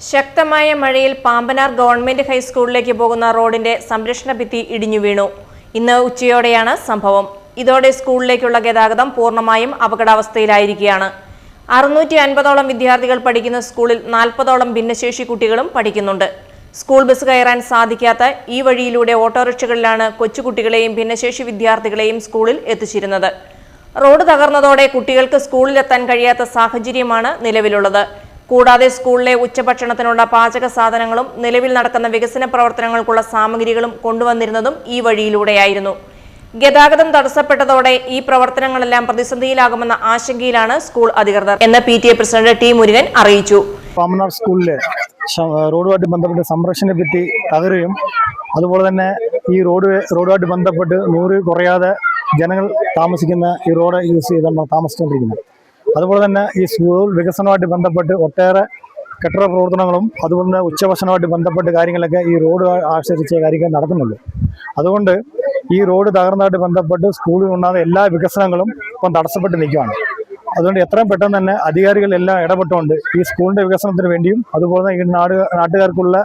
ശക്തമായ മഴയിൽ പാമ്പനാർ ഗവൺമെന്റ് ഹൈസ്കൂളിലേക്ക് പോകുന്ന റോഡിന്റെ സംരക്ഷണ ഭിത്തി ഇടിഞ്ഞു വീണു. ഇന്ന് ഉച്ചയോടെയാണ് സംഭവം. ഇതോടെ സ്കൂളിലേക്കുള്ള ഗതാഗതം പൂർണ്ണമായും അപകടാവസ്ഥയിലായിരിക്കുകയാണ്. 650ഓളം വിദ്യാർത്ഥികൾ പഠിക്കുന്ന സ്കൂളിൽ 40ഓളം ഭിന്നശേഷി കുട്ടികളും പഠിക്കുന്നുണ്ട്. സ്കൂൾ ബസ് കയറാൻ സാധിക്കാത്ത ഈ വഴിയിലൂടെ ഓട്ടോറിക്ഷകളിലാണ് കൊച്ചുകുട്ടികളെയും ഭിന്നശേഷി വിദ്യാർത്ഥികളെയും സ്കൂളിൽ എത്തിച്ചിരുന്നത്. റോഡ് തകർന്നതോടെ കുട്ടികൾക്ക് സ്കൂളിലെത്താൻ കഴിയാത്ത സാഹചര്യമാണ് നിലവിലുള്ളത്. കൂടാതെ സ്കൂളിലെ ഉച്ചഭക്ഷണത്തിനുള്ള പാചക സാധനങ്ങളും നിലവിൽ നടക്കുന്ന വികസന പ്രവർത്തനങ്ങൾക്കുള്ള സാമഗ്രികളും കൊണ്ടുവന്നിരുന്നതും ഈ വഴിയിലൂടെയായിരുന്നു. ഗതാഗതം തടസ്സപ്പെട്ടതോടെ ഈ പ്രവർത്തനങ്ങളെല്ലാം പ്രതിസന്ധിയിലാകുമെന്ന ആശങ്കയിലാണ് സ്കൂൾ അധികൃതർ എന്ന് PTA പ്രസിഡന്റ് ടി മുരുകൻ അറിയിച്ചു. പാമ്പനാർ സ്കൂളിലെ റോഡുമായിട്ട് ബന്ധപ്പെട്ട് സംരക്ഷണ ഭിത്തി തകരുകയും അതുപോലെ തന്നെ ഈ റോഡുമായിട്ട് ബന്ധപ്പെട്ട് 100 കുറയാതെ ജനങ്ങൾ താമസിക്കുന്ന ഈ റോഡ് യൂസ് ചെയ്താണ് താമസിച്ചുകൊണ്ടിരിക്കുന്നത്. അതുപോലെ തന്നെ ഈ സ്കൂൾ വികസനവുമായിട്ട് ബന്ധപ്പെട്ട് ഒട്ടേറെ കെട്ടിട പ്രവർത്തനങ്ങളും അതുപോലെ തന്നെ ഉച്ചഭക്ഷണവുമായിട്ട് ബന്ധപ്പെട്ട് കാര്യങ്ങളൊക്കെ ഈ റോഡ് ആശ്രയിച്ച കാര്യങ്ങൾ നടക്കുന്നുള്ളൂ. അതുകൊണ്ട് ഈ റോഡ് തകർന്നതായിട്ട് ബന്ധപ്പെട്ട് സ്കൂളിൽ ഉണ്ടാകുന്ന എല്ലാ വികസനങ്ങളും ഇപ്പം തടസ്സപ്പെട്ട് നിൽക്കുകയാണ്. അതുകൊണ്ട് എത്രയും പെട്ടെന്ന് തന്നെ അധികാരികൾ എല്ലാം ഇടപെട്ടുകൊണ്ട് ഈ സ്കൂളിൻ്റെ വികസനത്തിന് വേണ്ടിയും അതുപോലെ തന്നെ ഈ നാട്ടുകാർക്കുള്ള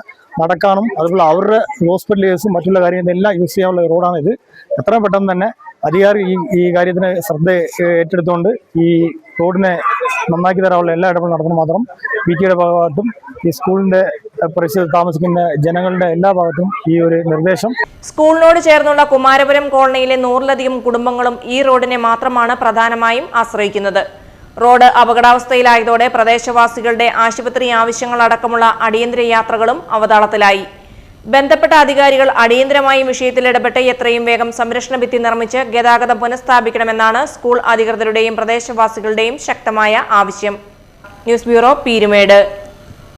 നടക്കാനും അതുപോലെ അവരുടെ ഹോസ്പിറ്റൽ കേസും മറ്റുള്ള കാര്യങ്ങളെല്ലാം യൂസ് ചെയ്യാനുള്ള റോഡാണ് ഇത്. എത്രയും പെട്ടെന്ന് തന്നെ അധികാരി ഈ കാര്യത്തിന് ശ്രദ്ധ ഏറ്റെടുത്തുകൊണ്ട് ഈ റോഡിനെ നന്നാക്കി തരാനുള്ള എല്ലാ ഇടപെടലും നടത്തുന്നത് മാത്രം PTAയുടെ ഭാഗത്തും ഈ സ്കൂളിന്റെ പരിസരത്ത് താമസിക്കുന്ന ജനങ്ങളുടെ എല്ലാ ഭാഗത്തും ഈ ഒരു നിർദ്ദേശം. സ്കൂളിനോട് ചേർന്നുള്ള കുമാരപുരം കോളനിയിലെ 100ലധികം കുടുംബങ്ങളും ഈ റോഡിനെ മാത്രമാണ് പ്രധാനമായും ആശ്രയിക്കുന്നത്. റോഡ് അപകടാവസ്ഥയിലായതോടെ പ്രദേശവാസികളുടെ ആശുപത്രി ആവശ്യങ്ങളടക്കമുള്ള അടിയന്തര യാത്രകളും അവതാളത്തിലായി. ബന്ധപ്പെട്ട അധികാരികൾ അടിയന്തരമായി വിഷയത്തിൽ ഇടപെട്ട് എത്രയും വേഗം സംരക്ഷണ ഭിത്തി നിർമ്മിച്ച് ഗതാഗതം പുനഃസ്ഥാപിക്കണമെന്നാണ് സ്കൂൾ അധികൃതരുടെയും പ്രദേശവാസികളുടെയും ശക്തമായ ആവശ്യം. News bureau, Peermade.